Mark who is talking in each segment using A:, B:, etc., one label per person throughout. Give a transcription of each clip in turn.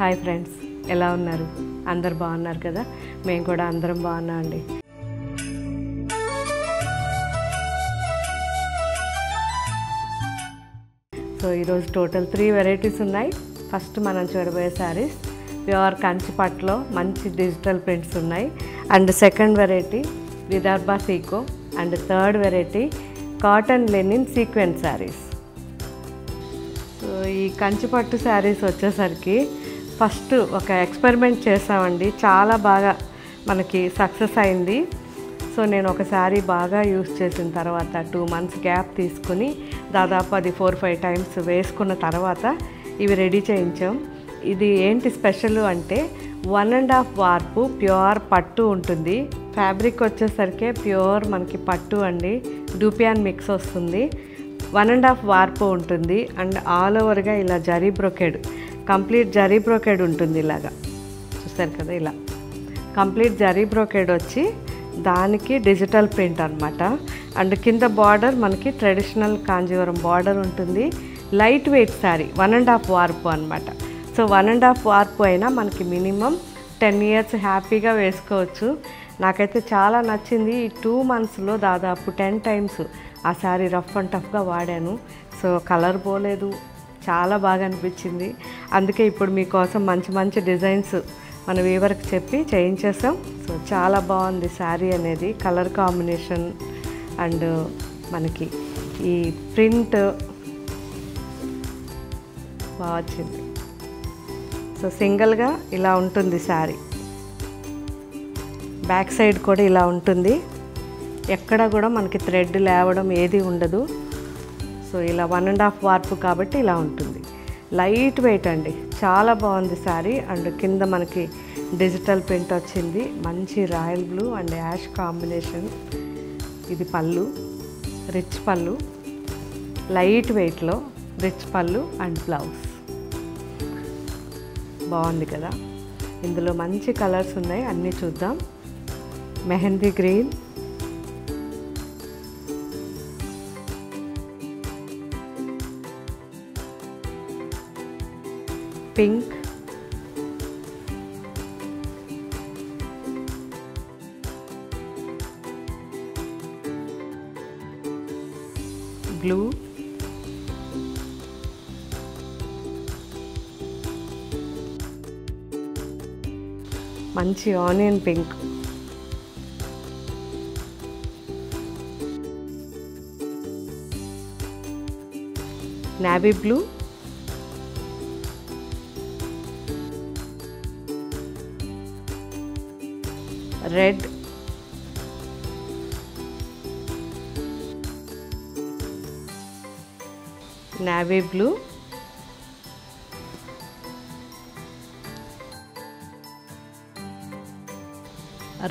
A: Hi friends, ఎలా ఉన్నారు? అందరు బాగున్నారు కదా? మేము కూడా అందరం బాగున్నాం అండి. సో ఈరోజు టోటల్ 3 వెరైటీస్ ఉన్నాయి. ఫస్ట్ మనం చూడబోయే శారీస్ ప్యూర్ కంచిపట్టులో మంచి డిజిటల్ ప్రింట్స్ ఉన్నాయి. అండ్ సెకండ్ వెరైటీ విదర్భ సీకో. And third variety cotton linen sequence saris. So ఈ కంచిపట్టు శారీస్ వచ్చేసరికి ఫస్ట్ ఒక ఎక్స్పెరిమెంట్ చేసామండి. చాలా బాగా మనకి సక్సెస్ అయింది. సో నేను ఒక శారీ బాగా యూస్ చేసిన తర్వాత 2 months గ్యాప్ తీసుకుని దాదాపు అది 4-5 times వేసుకున్న తర్వాత ఇవి రెడీ చేయించాం. ఇది ఏంటి స్పెషల్ అంటే 1.5 వార్పు ప్యూర్ పట్టు ఉంటుంది. ఫ్యాబ్రిక్ వచ్చేసరికి ప్యూర్ మనకి పట్టు అండి, డూపియాన్ మిక్స్ వస్తుంది. 1.5 వార్పు ఉంటుంది. అండ్ ఆల్ ఓవర్గా ఇలా zari brocade, complete zari brocade ఉంటుంది. ఇలాగా చూస్తారు కదా, ఇలా కంప్లీట్ జరీ బ్రోకెడ్ వచ్చి దానికి డిజిటల్ ప్రింట్ అనమాట. అండ్ కింద బార్డర్ మనకి ట్రెడిషనల్ కాంజీవరం బార్డర్ ఉంటుంది. లైట్ వెయిట్ శారీ, 1.5 వార్పు అనమాట. సో 1.5 వార్పు అయినా మనకి మినిమం 10 years హ్యాపీగా వేసుకోవచ్చు. నాకైతే చాలా నచ్చింది. ఈ 2 monthsలో దాదాపు 10 times ఆ శారీ రఫ్ అండ్ టఫ్గా వాడాను. సో కలర్ పోలేదు, చాలా బాగా అనిపించింది. అందుకే ఇప్పుడు మీకోసం మంచి మంచి డిజైన్స్ మన వీవర్కి చెప్పి చేయించేసాం. సో చాలా బాగుంది శారీ అనేది, కలర్ కాంబినేషన్ అండ్ మనకి ఈ ప్రింట్ బాగా వచ్చింది. సో సింగిల్గా ఇలా ఉంటుంది శారీ, బ్యాక్ సైడ్ కూడా ఇలా ఉంటుంది. ఎక్కడ కూడా మనకి థ్రెడ్ లేవడం ఏది ఉండదు. సో ఇలా 1.5 వార్పు కాబట్టి ఇలా ఉంటుంది. లైట్ వెయిట్ అండి, చాలా బాగుంది శారీ. అండ్ కింద మనకి డిజిటల్ ప్రింట్ వచ్చింది. మంచి royal blue and ash combination. ఇది పళ్ళు, రిచ్ పళ్ళు, లైట్ వెయిట్లో రిచ్ పళ్ళు అండ్ బ్లౌజ్. బాగుంది కదా. ఇందులో మంచి కలర్స్ ఉన్నాయి, అన్నీ చూద్దాం. మెహందీ గ్రీన్, పింక్, బ్లూ, మంచి onion pink, navy blue, red, navy blue,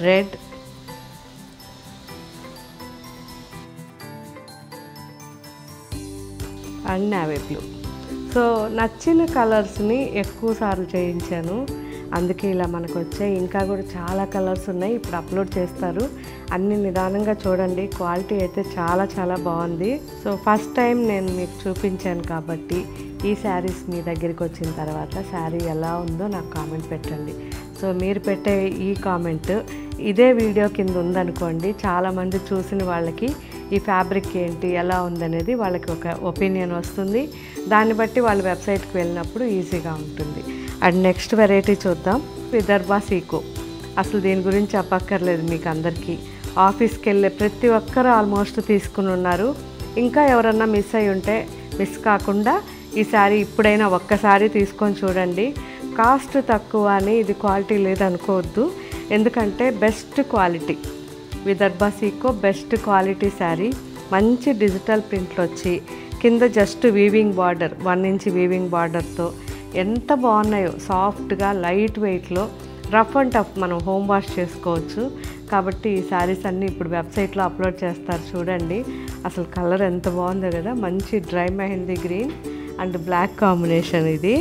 A: red, and navy blue. So నచ్చిన కలర్స్ని ఎక్కువ సార్లు చేయించాను, అందుకే ఇలా మనకు వచ్చాయి. ఇంకా కూడా చాలా కలర్స్ ఉన్నాయి, ఇప్పుడు అప్లోడ్ చేస్తారు. అన్ని నిదానంగా చూడండి, క్వాలిటీ అయితే చాలా చాలా బాగుంది. సో ఫస్ట్ టైం నేను మీకు చూపించాను కాబట్టి ఈ శారీస్ మీ దగ్గరికి వచ్చిన తర్వాత శారీ ఎలా ఉందో నాకు కామెంట్ పెట్టండి. సో మీరు పెట్టే ఈ కామెంట్ ఇదే వీడియో కింద ఉందనుకోండి, చాలామంది చూసిన వాళ్ళకి ఈ ఫ్యాబ్రిక్ ఏంటి, ఎలా ఉందనేది వాళ్ళకి ఒక ఒపీనియన్ వస్తుంది. దాన్ని బట్టి వాళ్ళ వెబ్సైట్కి వెళ్ళినప్పుడు ఈజీగా ఉంటుంది. అండ్ నెక్స్ట్ వెరైటీ చూద్దాం, విదర్భ సీకో. అసలు దీని గురించి చెప్పక్కర్లేదు మీకు అందరికీ. ఆఫీస్కి వెళ్ళే ప్రతి ఒక్కరు ఆల్మోస్ట్ తీసుకుని ఉన్నారు. ఇంకా ఎవరన్నా మిస్ అయి ఉంటే మిస్ కాకుండా ఈ శారీ ఇప్పుడైనా ఒక్కసారి తీసుకొని చూడండి. కాస్ట్ తక్కువ అని ఇది క్వాలిటీ లేదనుకోవద్దు, ఎందుకంటే బెస్ట్ క్వాలిటీ విదర్భ సీకో, బెస్ట్ క్వాలిటీ శారీ. మంచి డిజిటల్ ప్రింట్లు వచ్చి కింద just weaving border, 1 inch weaving బార్డర్తో ఎంత బాగున్నాయో. సాఫ్ట్గా లైట్ వెయిట్లో రఫ్ అండ్ టఫ్ మనం హోమ్ వాష్ చేసుకోవచ్చు. కాబట్టి ఈ శారీస్ అన్నీ ఇప్పుడు వెబ్సైట్లో అప్లోడ్ చేస్తారు, చూడండి. అసలు కలర్ ఎంత బాగుందో కదా, మంచి dry mehndi green and black combination. ఇది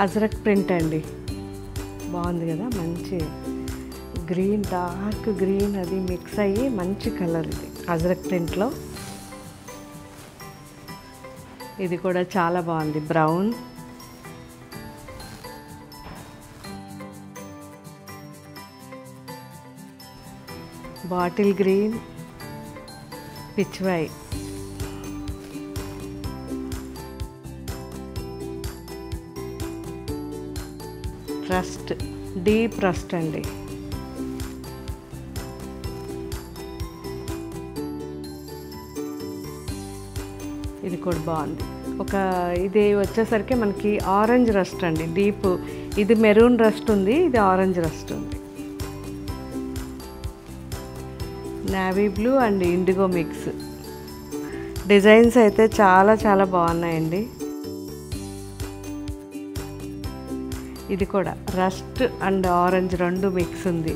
A: అజ్రక్ ప్రింట్ అండి, బాగుంది కదా. మంచి గ్రీన్, డార్క్ గ్రీన్ అది మిక్స్ అయ్యి మంచి కలర్. ఇది అజ్రక్ ప్రింట్లో ఇది కూడా చాలా బాగుంది, brown. Bottle green, pitch white. Rust, deep rust అండి. ఇది కూడా బాగుంది. ఇది వచ్చేసరికి మనకి ఆరెంజ్ రస్ట్ అండి, డీప్. ఇది మెరూన్ రస్ట్ ఉంది, ఇది ఆరెంజ్ రస్ట్ ఉంది. Navy blue and IndiGo mix. Designs అయితే చాలా చాలా బాగున్నాయండి. ఇది కూడా రస్ట్ అండ్ ఆరెంజ్ రెండు మిక్స్ ఉంది.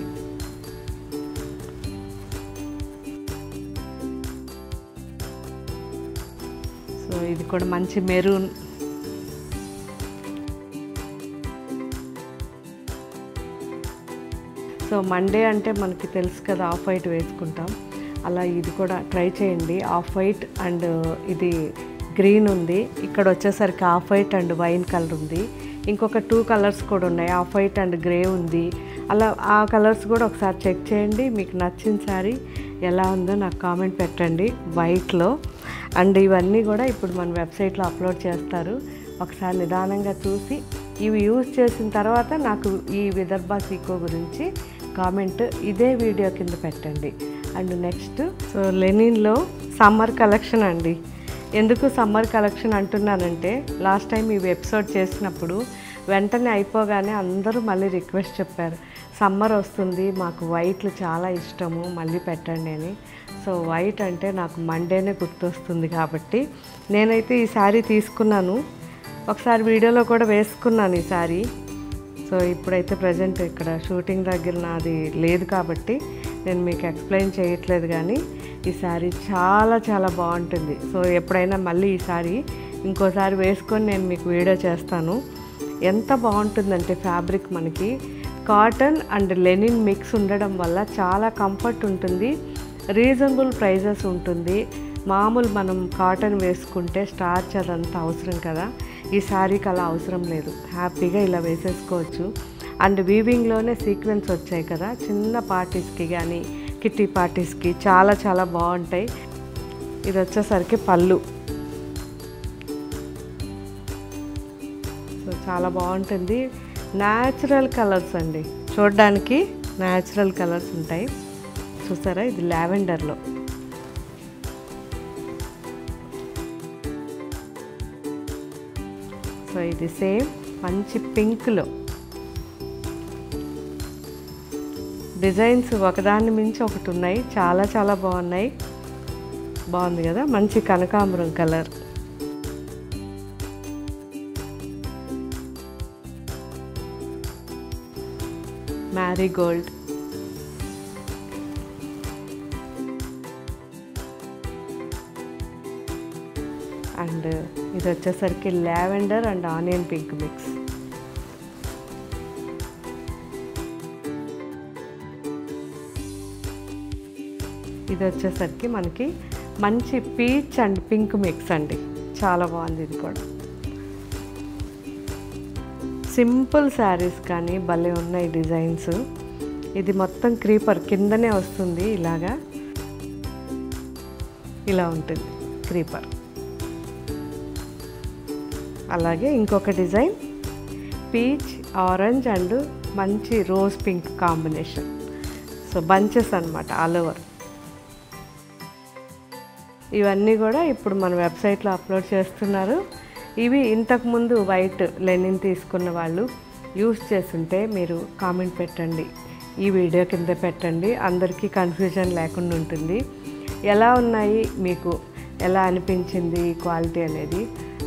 A: సో ఇది కూడా మంచి మెరూన్. సో మండే అంటే మనకి తెలుసు కదా, ఆఫ్ వైట్ వేసుకుంటాం. అలా ఇది కూడా ట్రై చేయండి. ఆఫ్ వైట్ అండ్ ఇది గ్రీన్ ఉంది. ఇక్కడ వచ్చేసరికి off white and wine colour ఉంది. ఇంకొక 2 కలర్స్ కూడా ఉన్నాయి, ఆఫ్ వైట్ అండ్ గ్రే ఉంది. అలా ఆ కలర్స్ కూడా ఒకసారి చెక్ చేయండి. మీకు నచ్చిన శారీ ఎలా ఉందో నాకు కామెంట్ పెట్టండి వైట్లో. అండ్ ఇవన్నీ కూడా ఇప్పుడు మన వెబ్సైట్లో అప్లోడ్ చేస్తారు. ఒకసారి నిదానంగా చూసి ఇవి యూజ్ చేసిన తర్వాత నాకు ఈ విదర్భ సీకో గురించి కామెంట్ ఇదే వీడియో కింద పెట్టండి. అండ్ నెక్స్ట్ సో లెనిన్లో సమ్మర్ కలెక్షన్ అండి. ఎందుకు సమ్మర్ కలెక్షన్ అంటున్నానంటే, లాస్ట్ టైం ఈ ఎపిసోడ్ చేసినప్పుడు వెంటనే అయిపోగానే అందరూ మళ్ళీ రిక్వెస్ట్ చెప్పారు, సమ్మర్ వస్తుంది మాకు వైట్లు చాలా ఇష్టము మళ్ళీ పెట్టండి అని. సో వైట్ అంటే నాకు మండేనే గుర్తొస్తుంది కాబట్టి నేనైతే ఈ శారీ తీసుకున్నాను. ఒకసారి వీడియోలో కూడా వేసుకున్నాను ఈ శారీ. సో ఇప్పుడైతే ప్రజెంట్ ఇక్కడ షూటింగ్ దగ్గర నాది లేదు కాబట్టి నేను మీకు ఎక్స్ప్లెయిన్ చేయట్లేదు, కానీ ఈ శారీ చాలా చాలా బాగుంటుంది. సో ఎప్పుడైనా మళ్ళీ ఈ శారీ ఇంకోసారి వేసుకొని నేను మీకు వీడియో చేస్తాను. ఎంత బాగుంటుందంటే ఫ్యాబ్రిక్ మనకి కాటన్ అండ్ లెనిన్ మిక్స్ ఉండడం వల్ల చాలా కంఫర్ట్ ఉంటుంది, రీజనబుల్ ప్రైజెస్ ఉంటుంది. మామూలు మనం కాటన్ వేసుకుంటే స్టార్చ్ అదంతా అవసరం కదా, ఈ శారీకి అలా అవసరం లేదు, హ్యాపీగా ఇలా వేసేసుకోవచ్చు. అండ్ వీవింగ్లోనే సీక్వెన్స్ వచ్చాయి కదా, చిన్న పార్టీస్కి కానీ కిట్టి పార్టీస్కి చాలా చాలా బాగుంటాయి. ఇది వచ్చేసరికి పళ్ళు. సో చాలా బాగుంటుంది. న్యాచురల్ కలర్స్ అండి, చూడడానికి న్యాచురల్ కలర్స్ ఉంటాయి. చూసారా, ఇది లావెండర్లో. సో ఇది సేమ్ మంచి పింక్లో. డిజైన్స్ ఒకదాన్ని మించి ఒకటి ఉన్నాయి, చాలా చాలా బాగున్నాయి. బాగుంది కదా, మంచి కనకాంబరం కలర్. మ్యారీగోల్డ్. అండ్ ఇది వచ్చేసరికి lavender and onion pink mix. ఇది వచ్చేసరికి మనకి మంచి పీచ్ అండ్ పింక్ మిక్స్ అండి, చాలా బాగుంది. ఇది కూడా సింపుల్ శారీస్ కానీ భలే ఉన్నాయి డిజైన్స్. ఇది మొత్తం క్రీపర్ కిందనే వస్తుంది, ఇలాగా ఇలా ఉంటుంది క్రీపర్. అలాగే ఇంకొక డిజైన్ పీచ్ ఆరెంజ్ అండ్ మంచి rose pink combination. So bunches అన్నమాట ఆల్ ఓవర్. ఇవన్నీ కూడా ఇప్పుడు మన వెబ్సైట్లో అప్లోడ్ చేస్తున్నారు. ఇవి ఇంతకుముందు వైట్ లెనిన్ తీసుకున్న వాళ్ళు యూస్ చేస్తుంటే మీరు కామెంట్ పెట్టండి, ఈ వీడియో కింద పెట్టండి, అందరికీ కన్ఫ్యూజన్ లేకుండా ఉంటుంది. ఎలా ఉన్నాయి, మీకు ఎలా అనిపించింది క్వాలిటీ అనేది.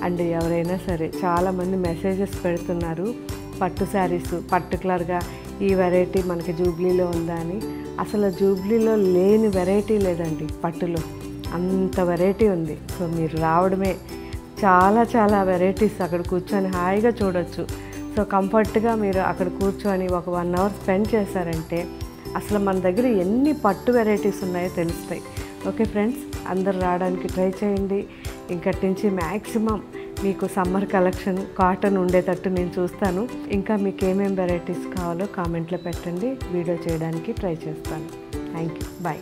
A: అండ్ ఎవరైనా సరే చాలామంది మెసేజెస్ పెడుతున్నారు, పట్టు శారీస్ పర్టికులర్గా ఈ వెరైటీ మనకి జూబ్లీలో ఉందా అని. అసలు జూబ్లీలో లేని వెరైటీ లేదండి, పట్టులో అంత వెరైటీ ఉంది. సో మీరు రావడమే, చాలా చాలా వెరైటీస్ అక్కడ కూర్చొని హాయిగా చూడొచ్చు. సో కంఫర్ట్గా మీరు అక్కడ కూర్చొని ఒక 1 అవర్ స్పెండ్ చేశారంటే అసలు మన దగ్గర ఎన్ని పట్టు వెరైటీస్ ఉన్నాయో తెలుస్తాయి. ఓకే ఫ్రెండ్స్, అందరు రావడానికి ట్రై చేయండి. ఇంకటి నుంచి మ్యాక్సిమం మీకు సమ్మర్ కలెక్షన్ కాటన్ ఉండేటట్టు నేను చూస్తాను. ఇంకా మీకు ఏమేమి వెరైటీస్ కావాలో కామెంట్లో పెట్టండి, వీడియో చేయడానికి ట్రై చేస్తాను. Thank you, bye.